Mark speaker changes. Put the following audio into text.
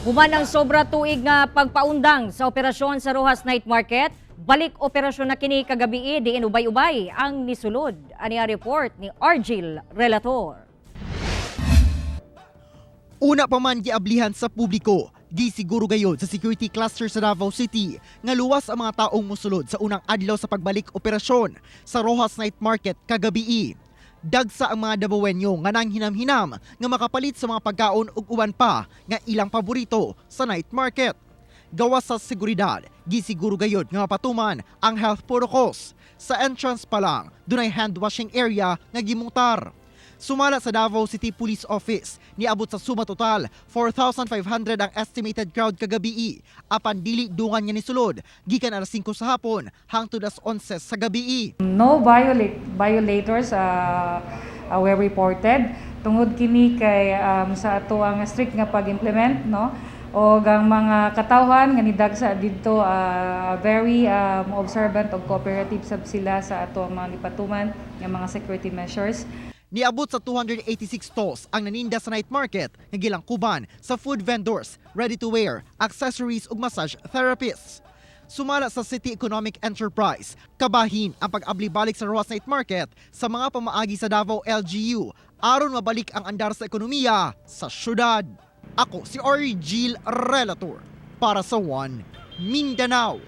Speaker 1: Human ang sobra tuig nga pagpaundang sa operasyon sa Roxas Night Market, balik operasyon na kini kagabi diin ubay-ubay ang nisulod. Ani report ni Argil Relator.
Speaker 2: Una pa man giablihan sa publiko, gisiguro gayod sa security cluster sa Davao City nga luwas ang mga taong musulod sa unang adlaw sa pagbalik operasyon sa Roxas Night Market kagabi. Dagsa ang mga dabawenyo nga nang hinam-hinam nga makapalit sa mga pagkaon ug uban pa nga ilang paborito sa night market. Gawas sa seguridad, gisiguro gayod nga mapatuman ang health protocols. Sa entrance pa lang, dunay hand washing area nga gimutar. Sumala sa Davao City Police Office, niabot sa suma total 4,500 ang estimated crowd kagabi. Apan dili dungan nga nisulod, gikan alas 5 sa hapon hangtod alas 11 sa gabi.
Speaker 3: No violators were reported. Tungod kini kay sa ato ang strict nga pag-implement, no? O ang mga katawhan nga nidagsa didto very observant og cooperative sab sila sa ato ang mga lipatuman nga mga security measures.
Speaker 2: Niabot sa 286 stalls ang naninda sa night market nga gilangkuban sa food vendors, ready-to-wear, accessories ug massage therapists. Sumala sa City Economic Enterprise, kabahin ang pag-abli balik sa Roxas Night Market sa mga pamaagi sa Davao LGU aron mabalik ang andar sa ekonomiya sa syudad. Ako si Argil Relator para sa One Mindanao.